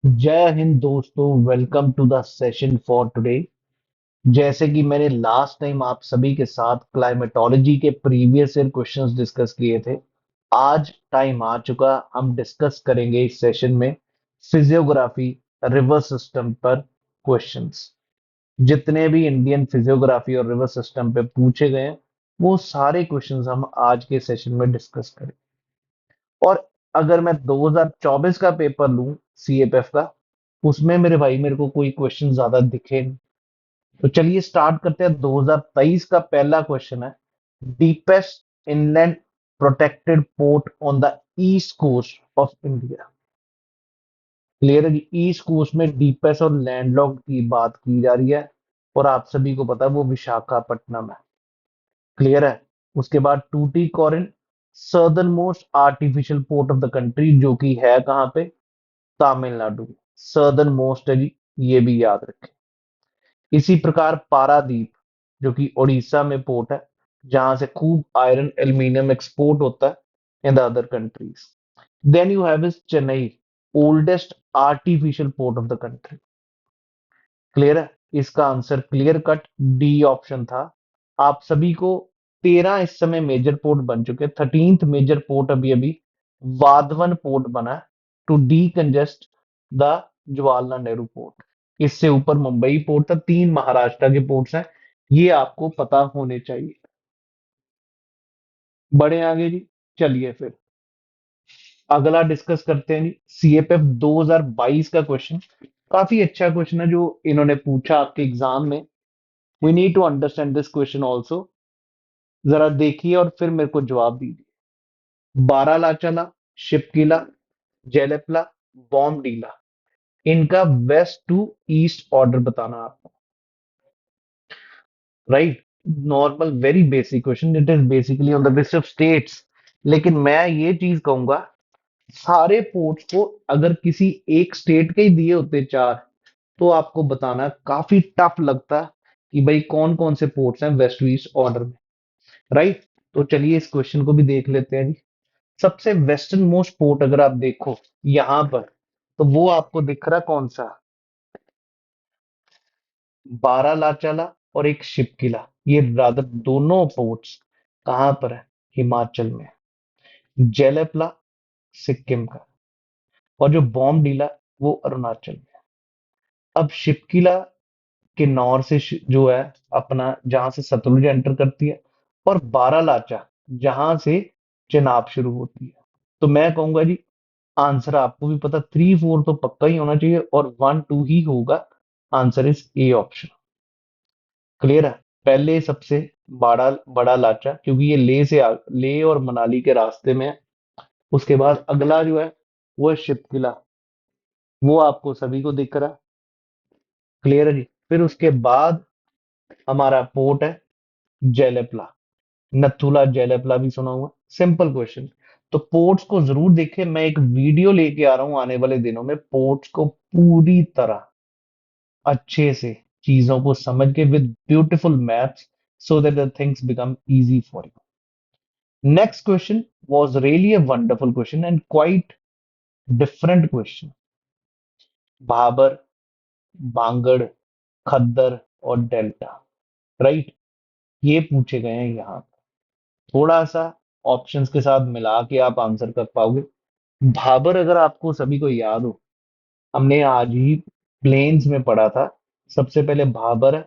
जय हिंद दोस्तों, welcome to the session for today. जैसे कि मैंने लास्ट टाइम आप सभी के साथ क्लाइमेटोलॉजी के प्रीवियस ईयर क्वेश्चंस डिस्कस किए थे। आज टाइम आ चुका, हम डिस्कस करेंगे इस सेशन में फिजियोग्राफी रिवर सिस्टम पर क्वेश्चंस। जितने भी इंडियन फिजियोग्राफी और रिवर सिस्टम पे पूछे गए हैं, वो सारे क्वेश्चंस हम आज के सेशन में डिस्कस करें। और अगर मैं 2024 का पेपर लूं, सीएपीएफ का, उसमें मेरे भाई मेरे को कोई क्वेश्चन ज्यादा दिखे नहीं। तो चलिए स्टार्ट करते हैं। 2023 का पहला क्वेश्चन है, deepest inland protected port on the east coast of India. Clear है कि ईस्ट कोस्ट में डीपेस्ट और लैंडलॉक्ड की बात की जा रही है, और आप सभी को पता है वो विशाखापट्टनम है। क्लियर है। उसके बाद Tuticorin, southern most artificial port of the country, जो कि है कहां पे? तमिलनाडु। सदर्न मोस्ट है जी, ये भी याद रखें। इसी प्रकार पारादीप, जो कि उड़ीसा में पोर्ट है, जहां से खूब आयरन एल्यूमिनियम एक्सपोर्ट होता है in the other countries. Then you have is Chennai, oldest artificial port of the country. Clear है। इसका answer clear cut D option था। आप सभी को 13 इस समय मेजर पोर्ट बन चुके हैं। 13th मेजर पोर्ट अभी अभी वाधवन पोर्ट बना है, to decongest the Jawaharlal Nehru port. इससे ऊपर मुंबई पोर्ट था। 3 महाराष्ट्र के पोर्ट्स हैं, ये आपको पता होने चाहिए। बढ़े आगे जी। चलिए फिर अगला डिस्कस करते हैं जी, सीएपीएफ 2022 का क्वेश्चन। काफी अच्छा क्वेश्चन है जो इन्होंने पूछा आपके एग्जाम में। We need to understand this question also. जरा देखिए और फिर मेरे को जवाब दीजिए। बारालाचाला, शिपकिला, जेलेपला, बॉमडीला, इनका वेस्ट टू ईस्ट ऑर्डर बताना आपको। Right. Normal very basic question, it is basically on the basis of states. लेकिन मैं ये चीज कहूंगा, सारे पोर्ट्स को अगर किसी एक स्टेट के ही दिए होते चार, तो आपको बताना काफी टफ लगता कि भाई कौन कौन से पोर्ट्स हैं वेस्ट टू ईस्ट ऑर्डर में। राइट। तो चलिए इस क्वेश्चन को भी देख लेते हैं जी। सबसे वेस्टर्न मोस्ट पोर्ट अगर आप देखो यहां पर, तो वो आपको दिख रहा कौन सा? बारालाचाला और एक शिपकिला। ये रादर दोनों पोर्ट्स कहां पर है? हिमाचल में। जेलेपला सिक्किम का, और जो बॉम डीला वो अरुणाचल में। अब शिपकिला के नॉर्थ से जो है अपना, जहां से सतलुज एंटर करती है, और बारालाचा जहां से चेनाब शुरू होती है। तो मैं कहूंगा जी, आंसर आपको भी पता, 3 4 तो पक्का ही होना चाहिए, और 1 2 ही होगा। Answer is A option. Clear है। पहले सबसे बड़ा बड़ा लाचा, क्योंकि ये ले और मनाली के रास्ते में है। उसके बाद अगला जो है वो है शिपकिला, वो आपको सभी को दिख रहा है। क्लियर है जी। फिर उसके बाद हमारा पोर्ट है जेलेपला। नथुला जेलेपला भी सुना हुआ। Simple question. तो पोर्ट्स को जरूर देखें, मैं एक वीडियो लेके आ रहा हूं आने वाले दिनों में, पोर्ट्स को पूरी तरह अच्छे से चीजों को समझ के with beautiful maps, so that the things become easy for you. Next question was really a wonderful question and quite different question. Bhabar, Bangar, Khadar और डेल्टा। राइट। ये पूछे गए हैं यहाँ। थोड़ा सा ऑप्शंस के साथ मिला के आप आंसर कर पाओगे। भाबर अगर आपको सभी को याद हो, हमने आज ही प्लेन्स में पढ़ा था। सबसे पहले भाबर है,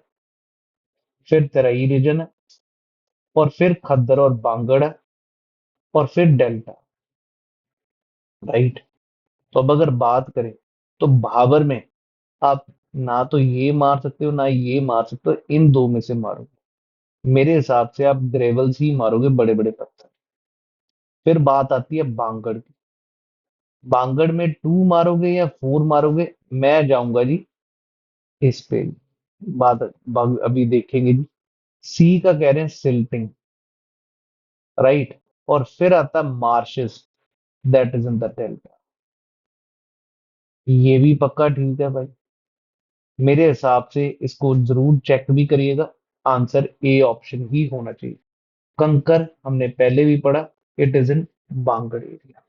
फिर तराई रीजन है, और फिर खद्दर और बांगड़ है, और फिर डेल्टा। राइट। तो अब अगर बात करें, तो भाबर में आप ना तो ये मार सकते हो ना ये मार सकते हो, इन दो में से मारोगे। मेरे हिसाब से आप ग्रेवल्स ही मारोगे, बड़े बड़े पत्थर। फिर बात आती है बांगड़ की। बांगड़ में 2 मारोगे या 4 मारोगे? मैं जाऊंगा जी इस पे। अभी देखेंगे जी। सी का कह रहे हैं सिल्टिंग। राइट। और फिर आता marches, that is in the delta. ये भी पक्का ठीक है भाई। मेरे हिसाब से इसको जरूर चेक भी करिएगा। आंसर ए ऑप्शन ही होना चाहिए। कंकर हमने पहले भी पढ़ा, it is in Bangar area.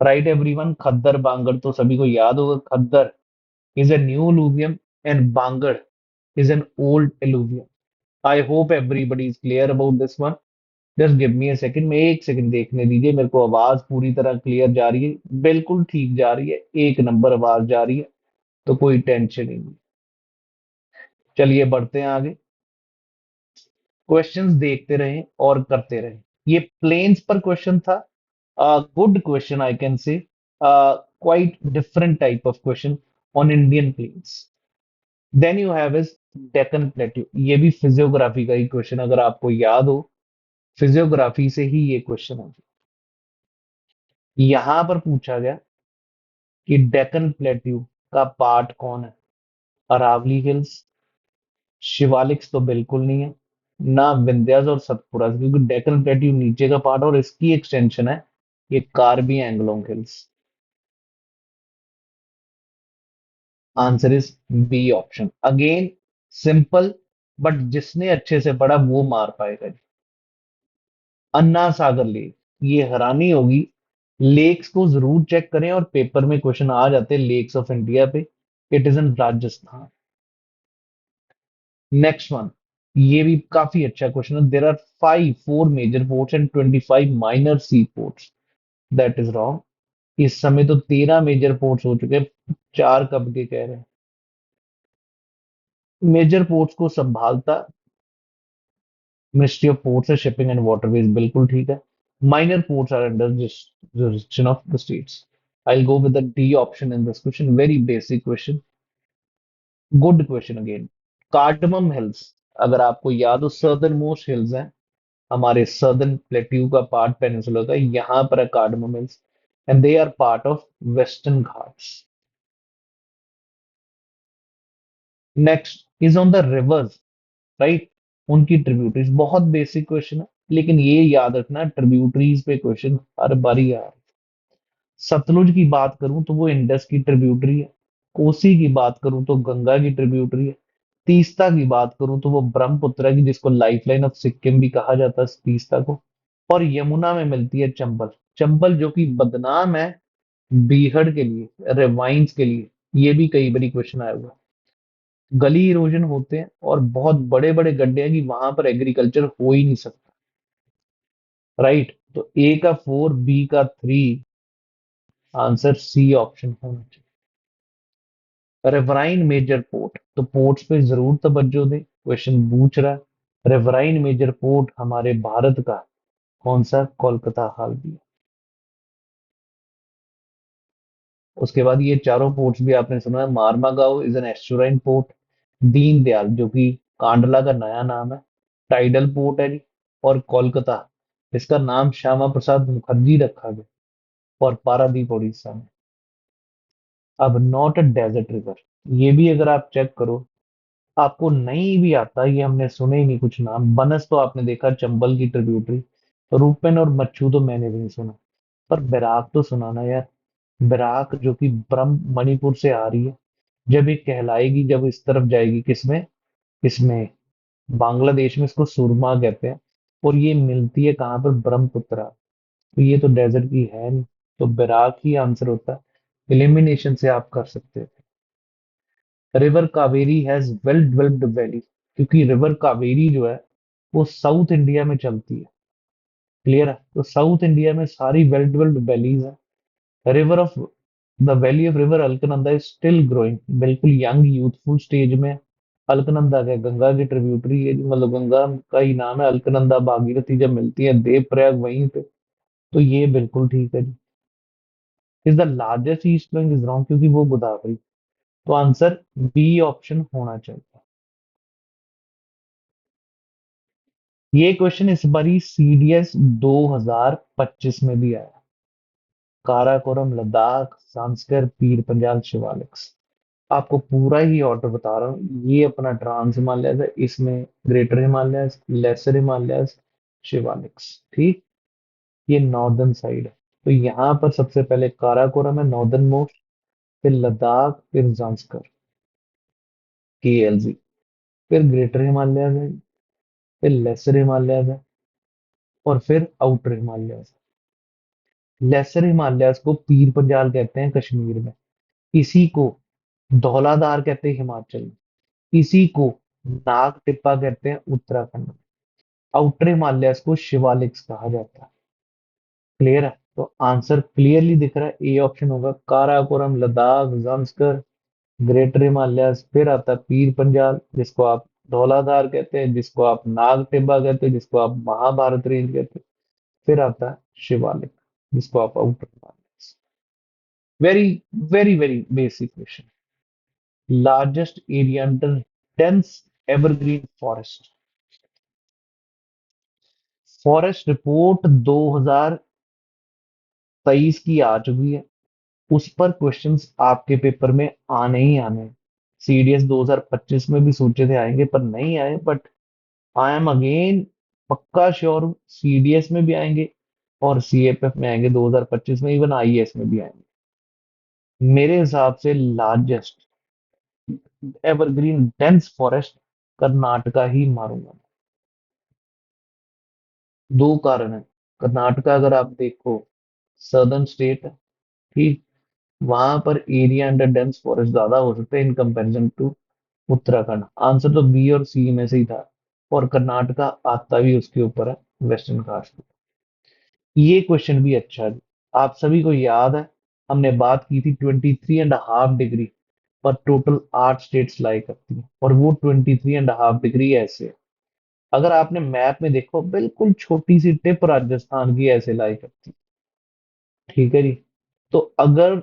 Right everyone, Khadar Bangar तो सभी को याद होगा। खद्दर is a new alluvium and Bangar is an old alluvium. I hope everybody is clear about this one. Just give me a second, मैं एक सेकंड देखने दीजिए। मेरे को आवाज पूरी तरह क्लियर जा रही है, बिल्कुल ठीक जा रही है, एक नंबर आवाज जा रही है, तो कोई टेंशन ही नहीं। चलिए बढ़ते हैं आगे। क्वेश्चंस देखते रहें और करते रहें। ये प्लेन्स पर क्वेश्चन था। Good question I can say, quite different type of question on Indian plains. Then you have is Deccan plateau. ये भी फिजियोग्राफी का ही क्वेश्चन, अगर आपको याद हो, फिजियोग्राफी से ही ये क्वेश्चन है। यहां पर पूछा गया कि डेक्कन प्लेट्यू का पार्ट कौन है। अरावली हिल्स, शिवालिक्स तो बिल्कुल नहीं है, ना विंध्यास और सतपुरा, क्योंकि डेक्कन प्लेट्यू नीचे का पार्ट और इसकी एक्सटेंशन है ये Karbi Anglong hills. Answer is B option again, simple, but जिसने अच्छे से पढ़ा वो मार पाएगा। अन्ना सागर लेक, ये हैरानी होगी। लेक्स को जरूर चेक करें और पेपर में क्वेश्चन आ जाते हैं लेक्स ऑफ इंडिया पे। It is in Rajasthan. Next one, ये भी काफी अच्छा क्वेश्चन है। There are four major ports and 25 minor sea ports. That is wrong. इस समय तो 13 मेजर पोर्ट्स हो चुके हैं, चार कब के कह रहे हैं। मेजर पोर्ट्स को संभालता ministry of ports and shipping and waterways, बिल्कुल ठीक है। Minor ports are under jurisdiction of the states. I'll go with the D option in this question. Very basic question. Good question again. Cardamom hills, अगर आपको याद हो, southern most hills हैं हमारे southern plateau का पार्ट, पेनिनसुला का, यहां पर है cardamom hills, and they are part of western Ghats. Next is on the rivers, right, उनकी ट्रिब्यूटरीज। बहुत बेसिक क्वेश्चन है, लेकिन ये याद रखना, ट्रिब्यूटरीज पे क्वेश्चन हर बारी आ। सतलुज की बात करूं तो वो इंडस की ट्रिब्यूटरी है। कोसी की बात करूं तो गंगा की ट्रिब्यूटरी है। तीस्ता की बात करूं तो वो ब्रह्मपुत्र की, जिसको लाइफलाइन ऑफ सिक्किम भी कहा जाता है तीस्ता को। और यमुना में मिलती है चंबल। चंबल जो कि बदनाम है बीहड़ के लिए, रेवाइंस के लिए। ये भी कई बारी क्वेश्चन आया हुआ है। गली इरोजन होते हैं और बहुत बड़े बड़े गड्ढे हैं कि वहां पर एग्रीकल्चर हो ही नहीं सकता। राइट, तो ए का 4, बी का 3, आंसर सी ऑप्शन होना चाहिए। रिवराइन मेजर पोर्ट, तो पोर्ट्स पे जरूर तवज्जो दें, क्वेश्चन पूछ रहा है। रिवराइन मेजर पोर्ट हमारे भारत का कौन सा, कोलकाता हाल। उसके बाद ये चारों पोर्ट्स भी आपने सुना है। Marmagao is an एस्चुराइन port. Deendayal, जो कि कांडला का नया नाम है, टाइडल पोर्ट है जी। और कोलकाता, इसका नाम श्यामा प्रसाद मुखर्जी रखा गया, और पारादीप उड़ीसा में। अब नॉट अ डेजर्ट रिवर, ये भी अगर आप चेक करो, आपको नहीं भी आता, ये हमने सुने ही नहीं कुछ नाम। बनस तो आपने देखा, चंबल की ट्रिब्यूटरी। रूपेन और मच्छू तो मैंने भी नहीं सुना, पर बैराक तो सुना ना यार। बैराक जो कि ब्रह्म मणिपुर से आ रही है, जब ये कहलाएगी, जब इस तरफ जाएगी, किसमें, इसमें बांग्लादेश में, इसको सुरमा कहते हैं। और ये मिलती है कहाँ पर, ब्रह्मपुत्र। तो ये तो डेजर्ट की है नहीं, तो बैराक ही आंसर होता है। एलिमिनेशन से आप कर सकते थे। River Kaveri has well developed valley, क्योंकि रिवर कावेरी जो है वो साउथ इंडिया में चलती है। क्लियर है, तो साउथ इंडिया में सारी वेल डेवलप्ड वैलीज है। River of the valley of river Alaknanda is still growing, बिल्कुल यंग यूथफुल स्टेज में है। अलकनंदा का गंगा की ट्रिब्यूटरी है, मतलब गंगा का ही नाम है। अलकनंदा भागीरथी जब मिलती है देवप्रयाग वहीं पे, तो ये बिल्कुल ठीक है जी। Is the largest east bank is wrong, क्योंकि वो गोदावरी। तो आंसर बी ऑप्शन होना चाहिए। ये क्वेश्चन इस बारी सीडीएस 2025 में भी आया। काराकोरम, लद्दाख, सांस्कर, पीर पंजाल, शिवालिक्स। आपको पूरा ही ऑर्डर बता रहा हूँ। ये अपना ट्रांस हिमालयस है, इसमें ग्रेटर हिमालयस, लेसर हिमालयस, शिवालिक्स, ठीक। ये नॉर्दर्न साइड है, तो यहाँ पर सबसे पहले काराकोरम है नॉर्दर्न मोस्ट, फिर लद्दाख, फिर जांस्कर, केएलजी, फिर ग्रेटर हिमालयस है, फिर लेसर हिमालयस है, और फिर आउटर हिमालयस। लेसर हिमालयाज को पीर पंजाल कहते हैं कश्मीर में। इसी को धौलाधार कहते हैं हिमाचल में। इसी को नाग टिब्बा कहते हैं उत्तराखंड में। आउटर हिमालयाज को शिवालिक्स कहा जाता है। क्लियर है? तो आंसर क्लियरली दिख रहा है, ए ऑप्शन होगा। काराकोरम, लद्दाख, जंस्कर, ग्रेटर हिमालयाज। फिर आता है पीर पंजाल, जिसको आप धौलाधार कहते हैं, जिसको आप नाग टिब्बा कहते हैं, जिसको आप महाभारत रेंज कहते हैं। फिर आता है शिवालिक, जिसको आप outer Himalayas. Very very very basic question. Largest area under dense evergreen forest. Forest report 2023 की आ चुकी है। उस पर क्वेश्चंस आपके पेपर में आने ही आने हैं। सीडीएस 2025 में भी सोचे थे आएंगे पर नहीं आए, बट आई एम अगेन पक्का श्योर हूँ सीडीएस में भी आएंगे और सीएपएफ में आएंगे 2025 में, इवन आईएएस में भी आएंगे। मेरे हिसाब से largest evergreen dense forest Karnataka ही मारूंगा। दो कारण है। कर्नाटका अगर आप देखो सदर्न स्टेट है, ठीक, वहां पर एरिया अंडर डेंस फॉरेस्ट ज्यादा हो सकते हैं in comparison to Uttarakhand. Answer तो बी और सी में से ही था। और कर्नाटका आता भी उसके ऊपर है, वेस्टर्न घाट्स। ये क्वेश्चन भी अच्छा है। आप सभी को याद है, हमने बात की थी 23.5 डिग्री पर टोटल 8 स्टेट्स लाई करती हैं, और वो 23.5 डिग्री ऐसे है। अगर आपने मैप में देखो, बिल्कुल छोटी सी टिप राजस्थान की ऐसे लाई करती है। ठीक है जी। तो अगर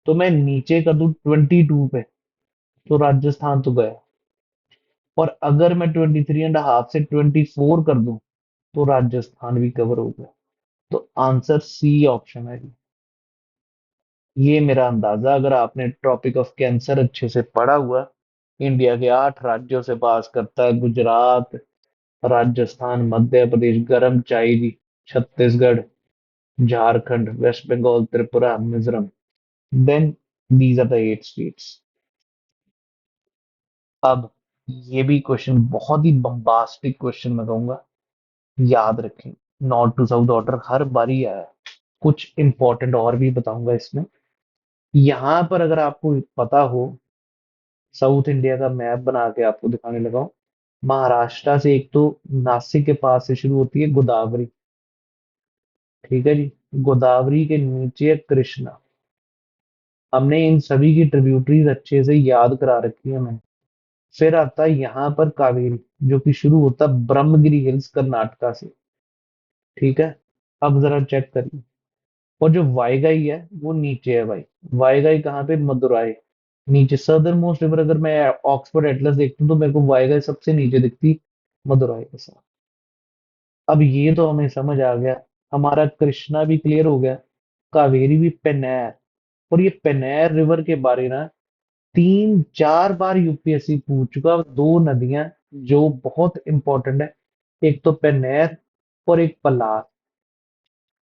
तो मैं नीचे कर दूं 22 पे, तो राजस्थान तो गया। और अगर मैं 23.5 से 24 कर दूं, तो राजस्थान भी कवर हो गया। तो आंसर सी ऑप्शन है जी। ये मेरा अंदाजा, अगर आपने ट्रॉपिक ऑफ कैंसर अच्छे से पढ़ा हुआ, इंडिया के 8 राज्यों से पास करता है, गुजरात, राजस्थान, मध्य प्रदेश, गर्म चाय जी, Chhattisgarh, Jharkhand, West Bengal, Tripura, Mizoram, then these are the 8 states. अब ये भी क्वेश्चन बहुत ही बम्बास्टिक क्वेश्चन मैं कहूंगा, याद रखें। नॉर्थ टू साउथ ऑर्डर हर बारी आया है। कुछ इंपॉर्टेंट और भी बताऊंगा इसमें। यहां पर अगर आपको पता हो, साउथ इंडिया का मैप बना के आपको दिखाने लगा हूं। महाराष्ट्र से एक तो नासिक के पास से शुरू होती है गोदावरी। ठीक है जी। गोदावरी के नीचे है कृष्णा। हमने इन सभी की ट्रिब्यूटरीज अच्छे से याद करा रखी है मैंने। फिर आता है यहाँ पर कावेरी, जो कि शुरू होता है ब्रह्मगिरी हिल्स कर्नाटका से। ठीक है। अब जरा चेक करिए। और जो वाईगाई है वो नीचे है भाई। वाईगाई कहाँ पे? मदुराई। नीचे सदर्न मोस्ट रिवर, अगर मैं ऑक्सफोर्ड एटलस देखता हूँ तो मेरे को वाईगाई सबसे नीचे दिखती, मदुराई के साथ। अब ये तो हमें समझ आ गया। हमारा कृष्णा भी क्लियर हो गया। कावेरी भी, पेन्नैर। और ये पेन्नैर रिवर के बारे ना 3-4 बार यूपीएससी पूछ चुका। दो नदियां जो बहुत इंपॉर्टेंट है, एक तो पेन्नैर और एक पलार।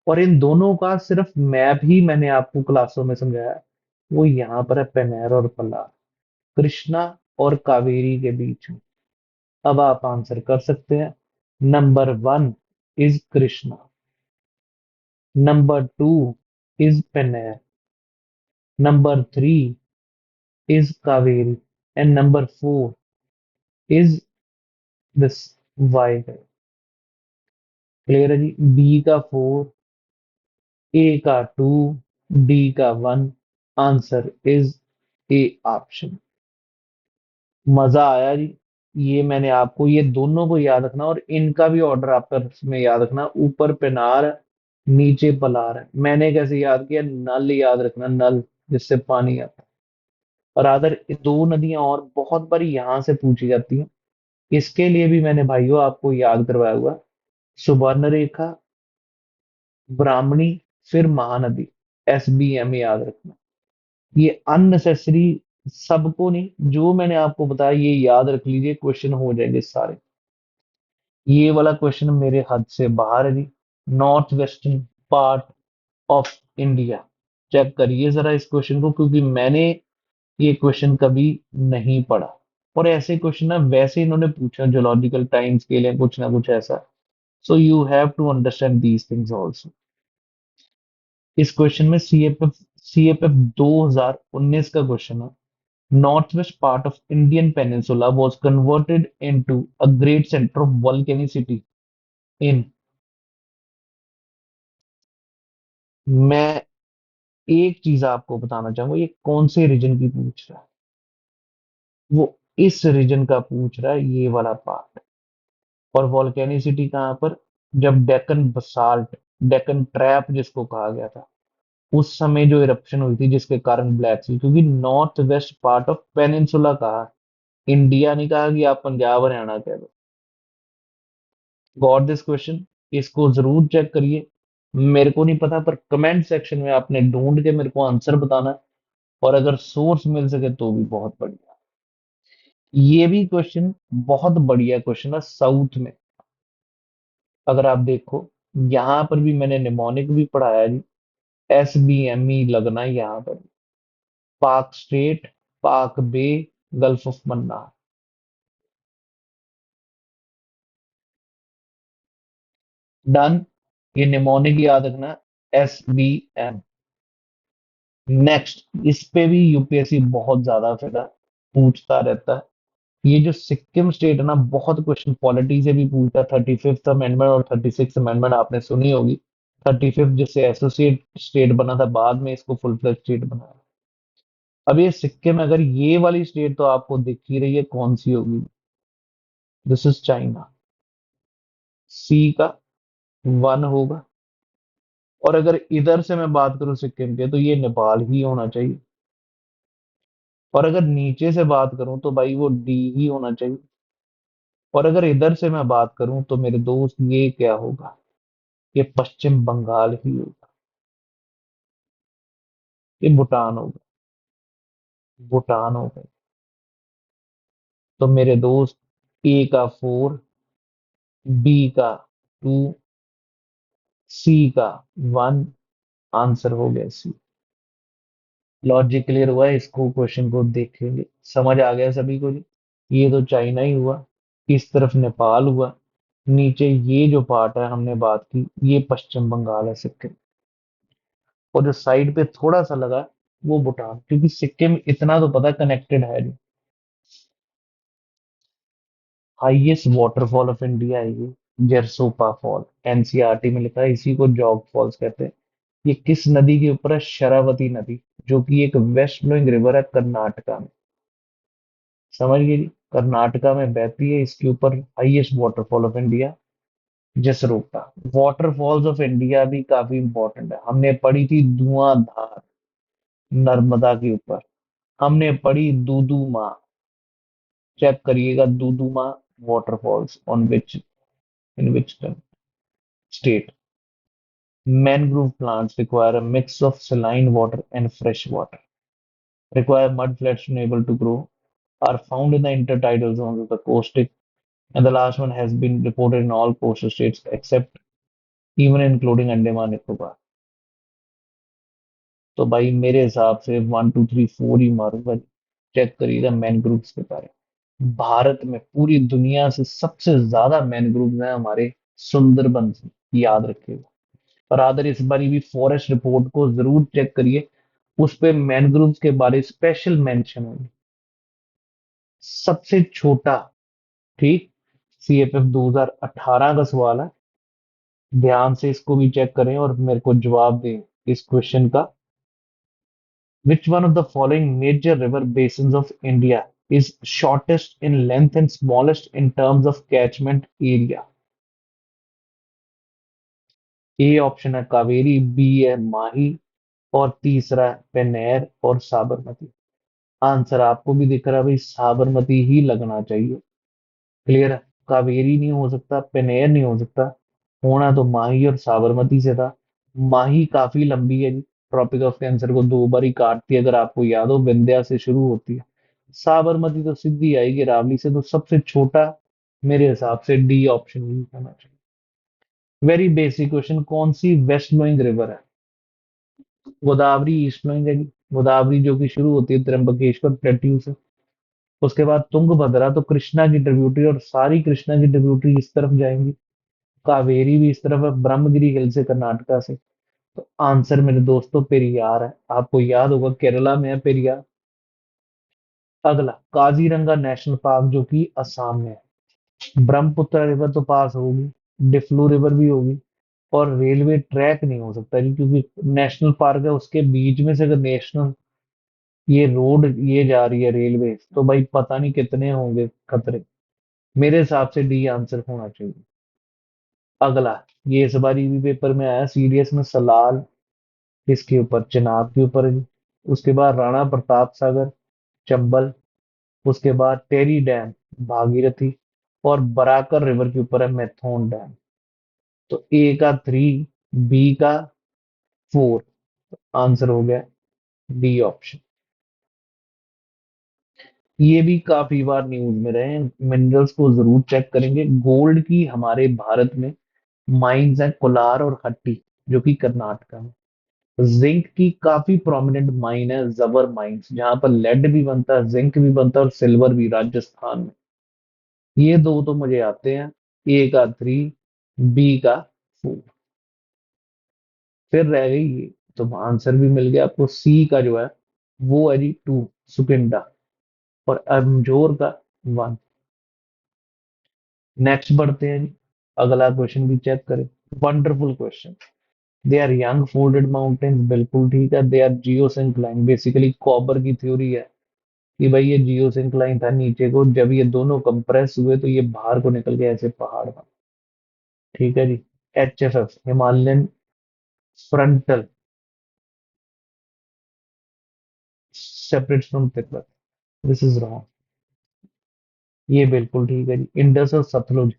और इन दोनों का सिर्फ मैप ही मैंने आपको क्लासों में समझाया है। वो यहाँ पर है, पेन्नैर और पलार, कृष्णा और कावेरी के बीच में। अब आप आंसर कर सकते हैं। Number 1 is Krishna, number 2 is Pennar, number 3 is Kaveri, and number 4 is this why. Clear है जी? बी का 4, ए का 2, डी का 1। Answer is A option. मजा आया जी। ये मैंने आपको ये दोनों को याद रखना, और इनका भी ऑर्डर आपका में याद रखना। ऊपर पेनार है, नीचे पलार है। मैंने कैसे याद किया? नल याद रखना, नल, जिससे पानी आता है। और अदर दो नदियां और बहुत बारी यहां से पूछी जाती हैं। इसके लिए भी मैंने भाइयों आपको याद करवाया हुआ। सुवर्ण रेखा, ब्राह्मणी, फिर महानदी, एसबीएम याद रखना। ये अननेसेसरी सबको नहीं, जो मैंने आपको बताया ये याद रख लीजिए, क्वेश्चन हो जाएंगे सारे। ये वाला क्वेश्चन मेरे हद से बाहर है जी। North western part of India. Check करिए जरा इस क्वेश्चन को, क्योंकि मैंने ये क्वेश्चन कभी नहीं पढ़ा। और ऐसे क्वेश्चन ना वैसे इन्होंने पूछा जोलॉजिकल टाइम स्केल या कुछ ना कुछ ऐसा। So you have to understand these things also. इस क्वेश्चन में सीएपीएफ 2019 का क्वेश्चन है। Northwest part of Indian Peninsula was converted into a great center of volcanicity in। मैं एक चीज आपको बताना चाहूंगा, ये कौन से रीजन की पूछ रहा है। वो इस रीजन का पूछ रहा है, ये वाला पार्ट। और वॉल्केनिसिटी कहाँ पर? जब डेक्कन बसाल्ट, डेक्कन ट्रैप जिसको कहा गया था, उस समय जो इरप्शन हुई थी जिसके कारण ब्लैक सी, क्योंकि north west part of peninsula कहा, इंडिया नहीं कहा कि आप पंजाब हरियाणा कह दो। Got this question? इसको जरूर चेक करिए। मेरे को नहीं पता, पर कमेंट सेक्शन में आपने ढूंढ के मेरे को आंसर बताना है। और अगर सोर्स मिल सके तो भी बहुत बढ़िया। ये भी क्वेश्चन बहुत बढ़िया क्वेश्चन है साउथ में। अगर आप देखो, यहाँ पर भी मैंने निमोनिक भी पढ़ाया जी। SBME लगना है यहाँ पर। पाक स्ट्रेट, पाक बे, गल्फ ऑफ मन्नार। डन। ये निमोनिक याद रखना। SBM। नेक्स्ट, इस पे भी यूपीएससी बहुत ज्यादा फिर पूछता रहता है। ये जो सिक्किम स्टेट है ना, बहुत क्वेश्चन पॉलिटी से भी पूछता है। 35th अमेंडमेंट और 36th अमेंडमेंट आपने सुनी होगी। 35th जिससे एसोसिएट स्टेट बना था, बाद में इसको फुल फ्लेज स्टेट बनाया। अब ये सिक्किम, अगर ये वाली स्टेट तो आपको दिख ही रही है कौन सी होगी। This is China. सी का 1 होगा। और अगर इधर से मैं बात करूं सिक्किम के, तो ये नेपाल ही होना चाहिए। और अगर नीचे से बात करूं तो भाई वो डी ही होना चाहिए। और अगर इधर से मैं बात करूं तो मेरे दोस्त ये क्या होगा? ये पश्चिम बंगाल ही होगा। ये भूटान होगा। भूटान होगा। तो मेरे दोस्त, ए का 4, बी का 2, सी का 1। आंसर हो गया सी। लॉजिक क्लियर हुआ है? इसको क्वेश्चन को देखेंगे, समझ आ गया सभी को जी। ये तो चाइना ही हुआ। इस तरफ नेपाल हुआ। नीचे ये जो पार्ट है हमने बात की, ये पश्चिम बंगाल है, सिक्किम। और जो साइड पे थोड़ा सा लगा, वो भूटान, क्योंकि सिक्किम इतना तो पता कनेक्टेड है जी। हाईएस्ट वाटरफॉल ऑफ इंडिया है ये, जरसोपा फॉल। एनसीईआरटी में लिखा है, इसी को जॉग फॉल्स कहते हैं। ये किस नदी के ऊपर है? शरावती नदी, जो कि एक वेस्ट फ्लोइंग रिवर है कर्नाटका में। समझ गए जी? कर्नाटका में बहती है। इसके ऊपर हाईएस्ट वाटरफॉल ऑफ इंडिया, जसरोपा। वाटरफॉल्स ऑफ इंडिया भी काफी इंपॉर्टेंट है। हमने पढ़ी थी धुआंधार, नर्मदा के ऊपर। हमने पढ़ी दूदू माँ। चेक करिएगा, दूदू माँ waterfalls on which, in which state. Mangrove plants require a mix of saline water and fresh water, require mud flats to be able to grow, are found in the intertidal zones of the coastal, and the last one has been reported in all coastal states except, even including Andaman Nicobar। तो भाई मेरे हिसाब से 1 2 3 4 ही मारूंगा। Check करिएगा mangroves के बारे में। भारत में पूरी दुनिया से सबसे ज्यादा मैनग्रोव्स हैं हमारे सुंदरबन से, याद रखिएगा। और आदर इस बारी भी फॉरेस्ट रिपोर्ट को जरूर चेक करिए। उस पे मैनग्रोव्स के बारे स्पेशल मेंशन है। सबसे छोटा, ठीक, सीएफएफ 2018 का सवाल है। ध्यान से इसको भी चेक करें और मेरे को जवाब दें इस क्वेश्चन का। Which one of the following major river basins of India is shortest in length and smallest in terms of catchment area? A option है कावेरी, बी है माही, और तीसरा है पेन्नेर और साबरमती। आंसर आपको भी दिख रहा है भाई, साबरमती ही लगना चाहिए। क्लियर है? कावेरी नहीं हो सकता, पेनेर नहीं हो सकता। होना तो माही और साबरमती से था। माही काफी लंबी है जी, ट्रॉपिक ऑफ कैंसर को 2 बार ही काटती है, अगर आपको याद हो, विंध्या से शुरू होती है। साबरमती तो सीधी आएगी रावली से, तो सबसे छोटा मेरे हिसाब से डी ऑप्शन ही होना चाहिए। वेरी बेसिक क्वेश्चन, कौन सी वेस्ट फ्लोइंग रिवर है? गोदावरी ईस्ट फ्लोइंग है जी। गोदावरी जो कि शुरू होती है त्र्यंबकेश्वर प्लेट्यू से। उसके बाद तुंगभद्रा तो कृष्णा की ट्रिब्यूटरी, और सारी कृष्णा की ट्रिब्यूटरी इस तरफ जाएंगी। कावेरी भी इस तरफ है, ब्रह्मगिरी हिल से कर्नाटका से। तो आंसर मेरे दोस्तों पेरियार है। आपको याद होगा केरला में है पेरियार। अगला काजीरंगा नेशनल पार्क जो कि असम में है। ब्रह्मपुत्र रिवर तो पास होगी, डिफ्लू रिवर भी होगी, और रेलवे ट्रैक नहीं हो सकता जी, क्योंकि नेशनल पार्क है उसके बीच में से अगर नेशनल ये रोड ये जा रही है रेलवे, तो भाई पता नहीं कितने होंगे खतरे। मेरे हिसाब से डी आंसर होना चाहिए। अगला, ये इस बारी भी पेपर में आया सीडीएस में, सलाल किसके ऊपर, चिनाब के ऊपर है जी। उसके बाद राणा प्रताप सागर, चंबल। उसके बाद टेरी डैम, भागीरथी। और बराकर रिवर के ऊपर है मैथोन डैम। तो ए का 3, बी का 4, आंसर हो गया डी ऑप्शन। ये भी काफी बार न्यूज में रहे हैं, मिनरल्स को जरूर चेक करेंगे। गोल्ड की हमारे भारत में माइंस हैं कोलार और हट्टी, जो कि कर्नाटका में। जिंक की काफी प्रोमिनेंट माइन है जबर माइंस, जहां पर लेड भी बनता है, जिंक भी बनता है, और सिल्वर भी, राजस्थान में। ये दो तो मुझे आते हैं। ए का 3, बी का 4। फिर रह गई ये, तो आंसर भी मिल गया आपको। सी का जो है वो है जी 2, सुकिंडा। और अमजोर का 1। नेक्स्ट बढ़ते हैं जी। अगला क्वेश्चन भी चेक करें। Wonderful question. They are young folded mountains, बिल्कुल ठीक है। They are geosyncline, basically Kober की थ्योरी है कि भाई ये जियोसिंक्लाइन था नीचे को, जब ये दोनों कंप्रेस हुए तो ये बाहर को निकल गया ऐसे पहाड़ बना। ठीक है जी। HFF, Himalayan frontal, separate from Tibet. This is wrong. ये बिल्कुल ठीक है जी। इंडस और सतलुज,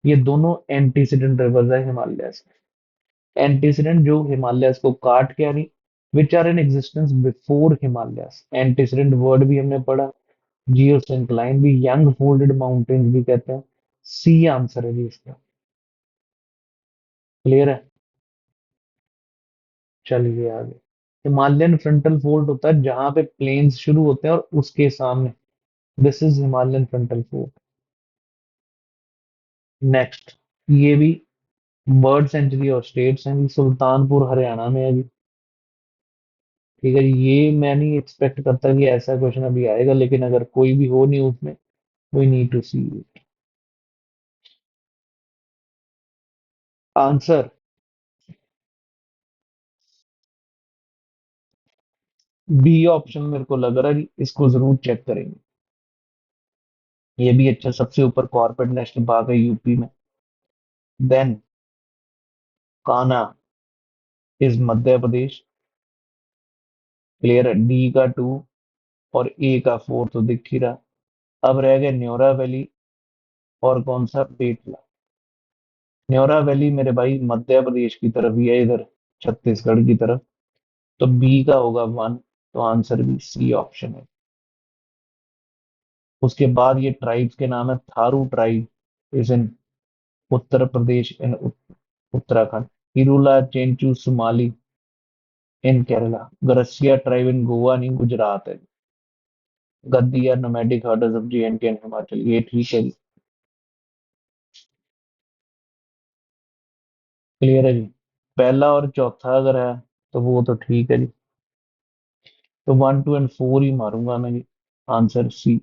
ये दोनों एंटीसीडेंट रिवर्स है हिमालयस। एंटीसीडेंट जो हिमालयस को काट के आ रही, which are in existence before Himalayas. Antecedent word भी हमने पढ़ा। जियोसिंक्लाइन भी, यंग फोल्डेड माउंटेन्स भी कहते हैं। सी आंसर है जी इसका। क्लियर है। चलिए आगे। हिमालयन फ्रंटल फोल्ड होता है जहां पे प्लेन्स शुरू होते हैं और उसके सामने, this is Himalayan frontal fold. Next, ये भी बर्ड सेंचुरी और स्टेट्स हैं जी। सुल्तानपुर हरियाणा में है जी। ठीक है जी। ये मैं नहीं एक्सपेक्ट करता कि ऐसा क्वेश्चन अभी आएगा, लेकिन अगर कोई भी हो न्यूज में, we need to see it. Answer B option मेरे को लग रहा है जी, इसको जरूर चेक करेंगे। ये भी अच्छा, सबसे ऊपर कॉर्बेट नेशनल पार्क है यूपी में। Then Kanha is Madhya Pradesh. Clear है। डी का 2 और ए का 4 तो दिख ही रहा। अब रह गए न्योरा वैली और कौन सा, पेटला। न्योरा वैली मेरे भाई मध्य प्रदेश की तरफ ही है, इधर छत्तीसगढ़ की तरफ। तो बी का होगा 1। तो आंसर भी सी ऑप्शन है। उसके बाद ये ट्राइब्स के नाम है, Tharu tribe is in Uttar Pradesh, in Uttarakhand. Hirula Chenchu Sumali in Kerala. Garasia tribe in Goa, नहीं गुजरात है। Gaddi nomadic herders of J&K and Himachal, ये ठीक है जी। क्लियर है जी। पहला और चौथा अगर है तो वो तो ठीक है जी। तो 1, 2 एंड 4 ही मारूंगा मैं जी। Answer C.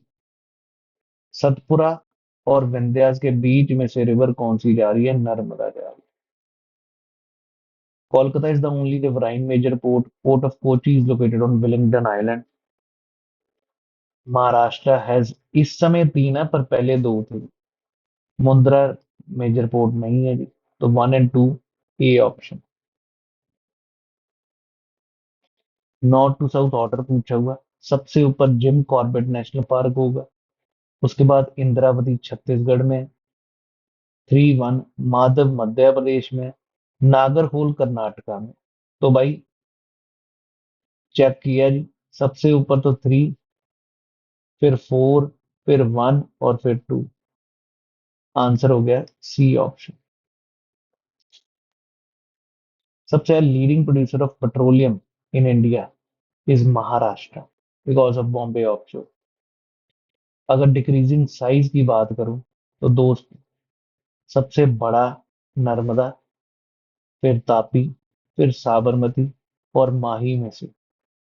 सतपुरा और विंध्यास के बीच में से रिवर कौन सी जा रही है, नर्मदा जा रही है। Kolkata is the only riverine major port. Port of Kochi is located on Willingdon island. Maharashtra has, इस समय 3 है पर पहले 2 थे। मुंद्रा मेजर पोर्ट नहीं है जी। तो 1 and 2, A option. North to south order पूछा हुआ। सबसे ऊपर जिम कॉर्बेट नेशनल पार्क होगा। उसके बाद इंद्रावती छत्तीसगढ़ में। 3, 1 माधव मध्य प्रदेश में। नागरहोल कर्नाटका में। तो भाई चेक किया जी। सबसे ऊपर तो 3, फिर 4, फिर 1 और फिर 2। आंसर हो गया सी ऑप्शन। सबसे leading producer of petroleum in India is Maharashtra, because of Bombay offshore. अगर डिक्रीजिंग साइज की बात करूं तो दोस्त, सबसे बड़ा नर्मदा, फिर तापी, फिर साबरमती और माही में से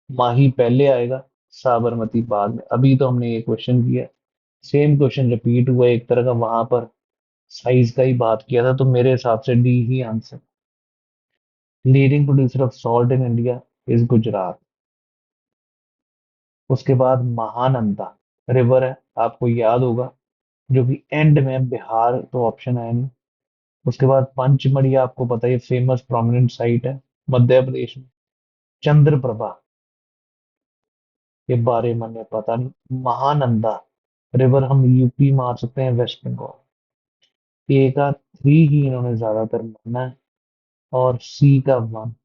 माही पहले आएगा, साबरमती बाद में। अभी तो हमने ये क्वेश्चन किया, सेम क्वेश्चन रिपीट हुआ एक तरह का, वहां पर साइज का ही बात किया था, तो मेरे हिसाब से D he answer. Leading producer of salt in India is Gujarat. उसके बाद महानंदा रिवर है, आपको याद होगा, जो कि एंड में, बिहार तो ऑप्शन है नहीं। उसके बाद पंचमढ़ी, आपको पता है फेमस प्रोमिनेंट साइट है मध्य प्रदेश में। चंद्रप्रभा के बारे में हमें पता नहीं। महानंदा रिवर हम यूपी मार सकते हैं, वेस्ट बंगाल। ए का थ्री ही इन्होंने ज्यादातर माना है, और सी का वन।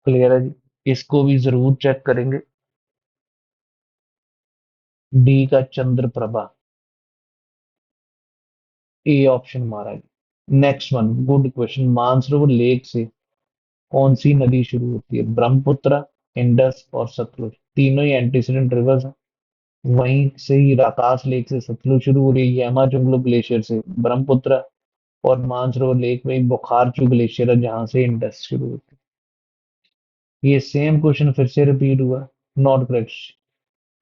क्लियर है जी, इसको भी जरूर चेक करेंगे। डी का चंद्रप्रभा, ए ऑप्शन मारा है। Next one, good question. Mansarovar lake से कौन सी नदी शुरू होती है? ब्रह्मपुत्र, इंडस और सतलुज, तीनों ही एंटीसीडेंट रिवर्स हैं। वहीं से ही राकास लेक से सतलुज शुरू हो रही है, यामाचुंगलू ग्लेशियर से ब्रह्मपुत्र, और मानसरोवर लेक में ही बुखारचू ग्लेशियर है जहां से इंडस शुरू होती है। ये सेम क्वेश्चन फिर से रिपीट हुआ। Not correct.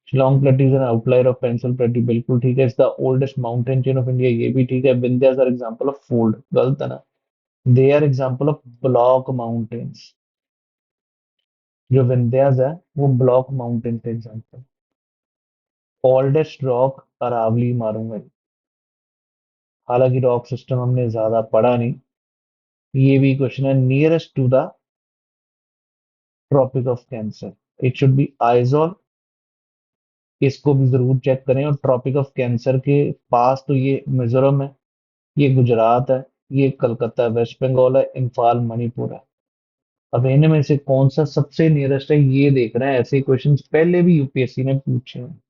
Shillong plateau is an outlier of peninsular plateau, बिल्कुल ठीक है। Is the oldest mountain chain of India, ये भी ठीक है। Vindhyas are example of fold, गलत है ना। They are example of block mountains. जो विंध्यास है वो ब्लॉक माउंटेन के एग्जांपल। ओल्डेस्ट रॉक अरावली मारूंगा। हालांकि रॉक सिस्टम हमने ज्यादा पढ़ा नहीं। ये भी क्वेश्चन है, nearest to the tropic of cancer, it should be Aizawl. इसको भी जरूर चेक करें। और ट्रॉपिक ऑफ कैंसर के पास तो ये मिजोरम है, ये गुजरात है, ये कलकत्ता वेस्ट बंगाल है, इम्फाल मणिपुर है। अब इनमें से कौन सा सबसे नियरेस्ट है, ये देख रहे हैं। ऐसे क्वेश्चंस पहले भी यूपीएससी ने पूछे हैं।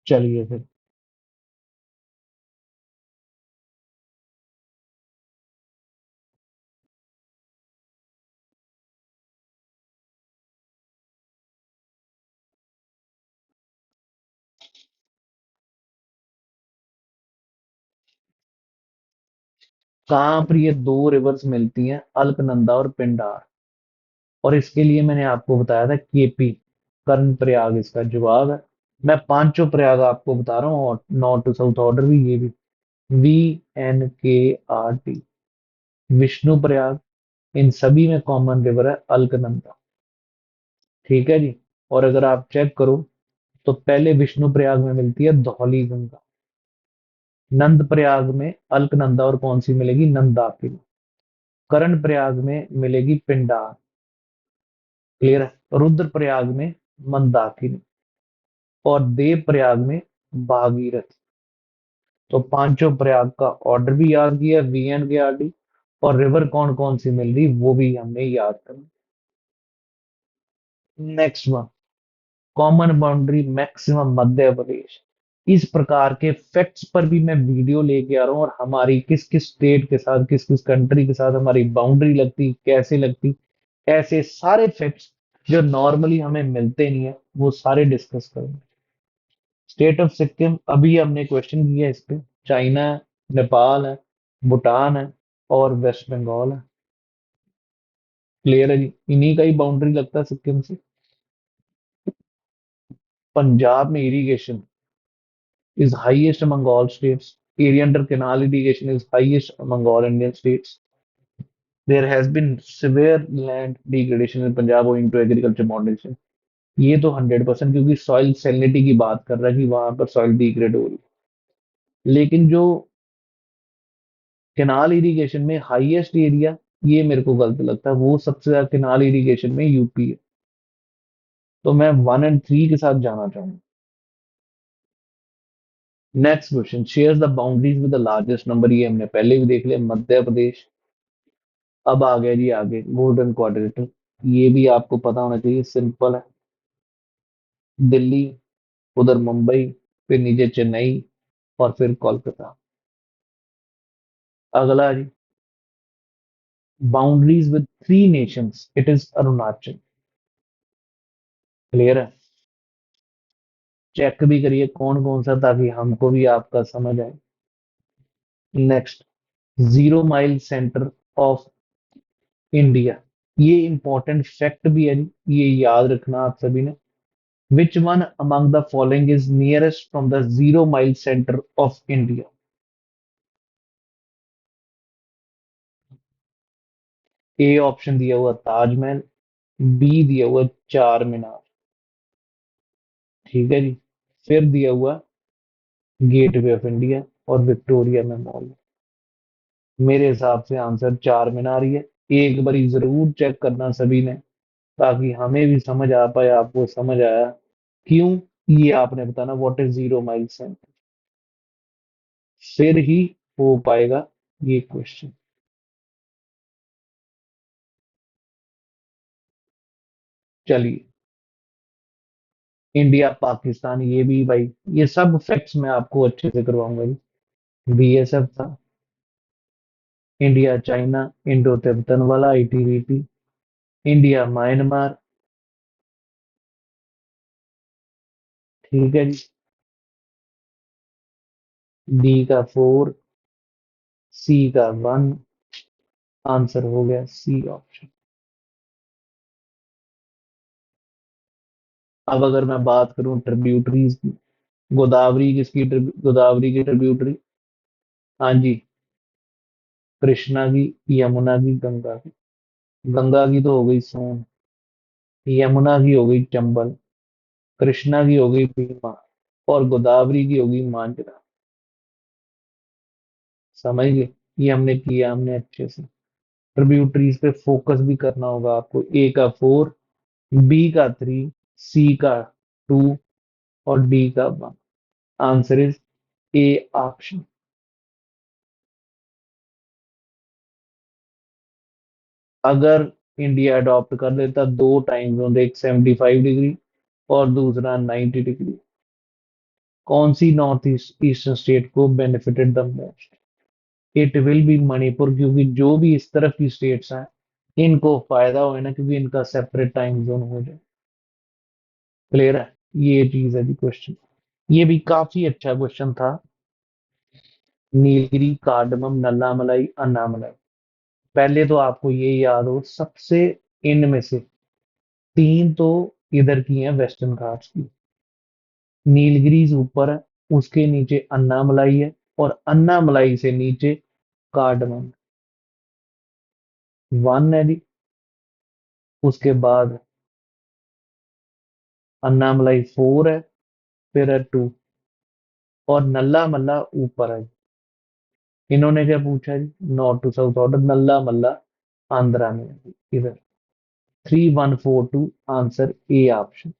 चलिए फिर। कहाँ पर ये दो रिवर्स मिलती हैं, अलकनंदा और पिंडार? और इसके लिए मैंने आपको बताया था केपी, कर्ण प्रयाग इसका जवाब है। मैं पांचों प्रयाग आपको बता रहा हूँ, और नॉर्थ टू साउथ ऑर्डर भी ये भी। VNKRT, विष्णु प्रयाग, इन सभी में कॉमन रिवर है अलकनंदा। ठीक है जी। और अगर आप चेक करो तो पहले विष्णु प्रयाग में मिलती है धौली गंगा, नंद प्रयाग में अलकनंदा और कौन सी मिलेगी, नंदाकिनी, कर्ण प्रयाग में मिलेगी पिंडार। क्लियर है। रुद्र प्रयाग में मंदाकिनी, और देव प्रयाग में भागीरथ। तो पांचों प्रयाग का ऑर्डर भी याद किया, VNKRT। और रिवर कौन कौन सी मिल रही वो भी हमने याद करना। Next one, common boundary maximum Madhya Pradesh. इस प्रकार के फैक्ट्स पर भी मैं वीडियो लेके आ रहा हूँ, और हमारी किस किस स्टेट के साथ, किस किस कंट्री के साथ हमारी बाउंड्री लगती, कैसे लगती, ऐसे सारे फैक्ट्स जो नॉर्मली हमें मिलते नहीं है, वो सारे डिस्कस करेंगे। स्टेट ऑफ सिक्किम, अभी हमने क्वेश्चन किया इस पे। चाइना है, नेपाल है, भूटान है, और वेस्ट बंगाल है। क्लियर है जी, इन्हीं का ही बाउंड्री लगता है सिक्किम से। पंजाब में irrigation is highest among all states. Area under canal irrigation is highest among all Indian states. There has been severe land degradation in Punjab owing to agriculture modernization. ये तो 100%, क्योंकि सॉइल सैलिनिटी की बात कर रहा है कि वहां पर सॉइल डिग्रेड हो रही है। लेकिन जो कैनाल इरिगेशन में हाईएस्ट एरिया, ये मेरे को गलत लगता है। वो सबसे ज्यादा कैनाल इरिगेशन में यूपी है। तो मैं 1 और 3 के साथ जाना चाहूंगा। Next question, share the boundaries with the largest number, ये हमने पहले भी देख लिया, मध्य प्रदेश। अब आ गया जी आगे गोल्डन क्वाड्रेटर। ये भी आपको पता होना चाहिए, सिंपल है। दिल्ली, उधर मुंबई, फिर नीचे चेन्नई, और फिर कोलकाता। अगला जी, boundaries with 3 nations, it is Arunachal. Clear है। चेक भी करिए कौन कौन सा, ताकि हमको भी आपका समझ आए। Next, zero mile centre of India. ये इंपॉर्टेंट फैक्ट भी है जी, ये याद रखना आप सभी ने। Which one among the following is nearest from the zero mile centre of India? A option दिया हुआ ताजमहल, बी दिया हुआ चार मीनार, ठीक है जी, फिर दिया हुआ गेटवे ऑफ इंडिया और विक्टोरिया मेमोरियल। मेरे हिसाब से आंसर चार मीनार ही है। एक बारी जरूर चेक करना सभी ने, ताकि हमें भी समझ आ पाए, आपको समझ आया क्यों ये आपने बताना what is zero mile centre, फिर ही हो पाएगा ये क्वेश्चन। चलिए, इंडिया पाकिस्तान, ये भी भाई, ये सब फैक्ट्स मैं आपको अच्छे से करवाऊंगा जी। बीएसएफ था, इंडिया चाइना इंडो तिब्बतन वाला आईटीबीपी, इंडिया म्यांमार, ठीक है जी, डी का फोर, सी का वन, आंसर हो गया सी ऑप्शन। अब अगर मैं बात करूं ट्रिब्यूटरीज की, गोदावरी किसकी गोदावरी की ट्रिब्यूटरी? हाँ जी, कृष्णा की, यमुना की, गंगा की। गंगा की तो हो गई सोन, यमुना की हो गई चंबल, कृष्णा की हो गई भीमा, और गोदावरी की होगी मांजरा। समझ गए? ये हमने किया, हमने अच्छे से। ट्रिब्यूटरीज पे फोकस भी करना होगा आपको। ए का फोर, बी का थ्री, सी का टू, और डी का one. Answer is A option. अगर इंडिया अडॉप्ट कर लेता दो टाइम जोन, एक 75 डिग्री और दूसरा 90 डिग्री, कौन सी नॉर्थ ईस्ट ईस्टर्न स्टेट को benefited the most? It will be Manipur, क्योंकि जो भी इस तरफ की स्टेट्स हैं इनको फायदा हो ना, क्योंकि इनका सेपरेट टाइम जोन हो जाए। क्लियर है? ये चीज है जी क्वेश्चन। ये भी काफी अच्छा क्वेश्चन था। नीलगिरी, कार्डमम, नल्ला मलाई, अन्नामलाई। पहले तो आपको ये याद हो, सबसे इनमें से तीन तो इधर की हैं, वेस्टर्न घाट्स की। नीलगिरीज ऊपर है, उसके नीचे अन्नामलाई है, और अन्नामलाई से नीचे कार्डमम। वन है जी, उसके बाद अन्नामलाई फोर है, फिर है टू, और नल्ला मल्ला ऊपर है। इन्होंने क्या पूछा जी? North to south order, Nallamala Andhra में है इधर। 3142, answer A option.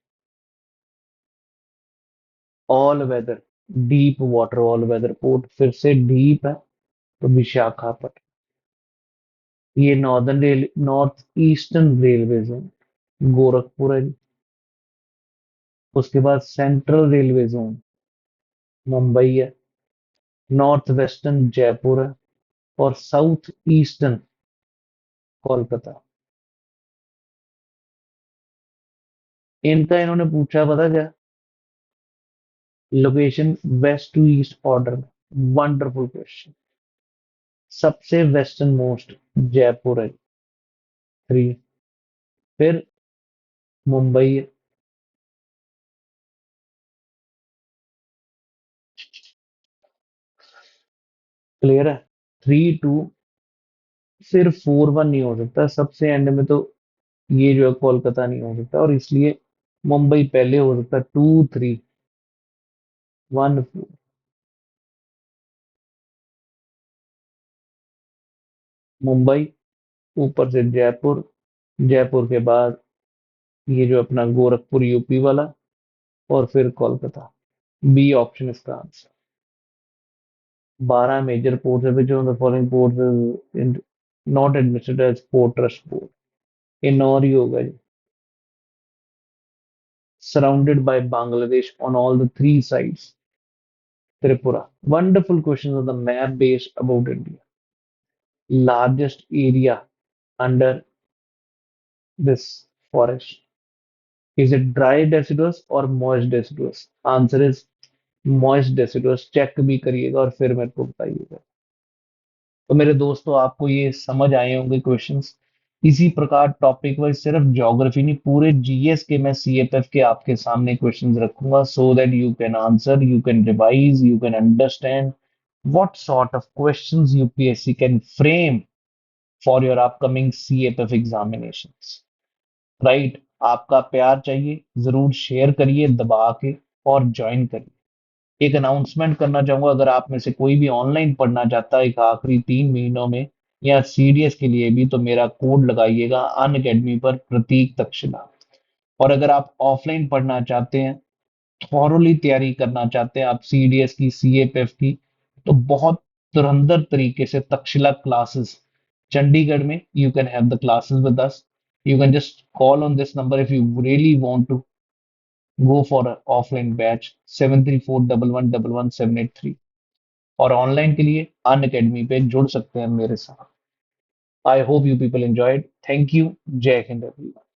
All weather, deep water all weather port, फिर से डीप है तो विशाखापट्टनम। ये north eastern railway zone Gorakhpur है जी। उसके बाद सेंट्रल रेलवे जोन मुंबई है, नॉर्थ वेस्टर्न जयपुर है, और साउथ ईस्टर्न कोलकाता। इनका इन्होंने पूछा पता क्या? Location west to east order में। Wonderful question. सबसे वेस्टर्न मोस्ट जयपुर है, थ्री, फिर मुंबई है, क्लियर है? थ्री टू, फिर फोर वन नहीं हो सकता, सबसे एंड में तो ये जो है कोलकाता नहीं हो सकता, और इसलिए मुंबई पहले हो सकता है। Two three one four. Mumbai, ऊपर से जयपुर, जयपुर के बाद ये जो अपना गोरखपुर यूपी वाला, और फिर कोलकाता। बी ऑप्शन इसका आंसर। 12 मेजर पोर्ट्स है, which of the following ports is not administered as port trust board? Ennore ही होगा जी। Surrounded by Bangladesh on all the three sides. Tripura. Wonderful questions on the map based about India. Largest area under this forest. Is it dry deciduous और moist deciduous? Answer is moist deciduous. Check भी करिएगा और फिर मेरे को बताइएगा। तो मेरे दोस्तों, आपको ये समझ आए होंगे क्वेश्चंस। इसी प्रकार टॉपिक वाइज सिर्फ ज्योग्राफी नहीं, पूरे जीएस के मैं सीएपीएफ के आपके सामने क्वेश्चंस रखूंगा, so that you can answer, you can revise, you can understand what sort of questions UPSC can frame for your upcoming CFF examinations. Right? आपका प्यार चाहिए, जरूर शेयर करिए दबा के और ज्वाइन करिए। एक अनाउंसमेंट करना चाहूंगा, अगर आप में से कोई भी ऑनलाइन पढ़ना चाहता है एक आखिरी 3 महीनों में या सीडीएस के लिए भी, तो मेरा कोड लगाइएगा अन अकेडमी पर, प्रतीक तक्षशिला। और अगर आप ऑफलाइन पढ़ना चाहते हैं, थॉरली तैयारी करना चाहते हैं आप सीडीएस की, सीएपीएफ की, तो बहुत धुरंधर तरीके से तक्षशिला क्लासेस चंडीगढ़ में, you can have the classes with us. You can just call on this number if you really want to go for offline batch, 7341111783। और ऑनलाइन के लिए अन अकेडमी पे जुड़ सकते हैं मेरे साथ। I hope you people enjoyed. Thank you. जय हिंद everyone.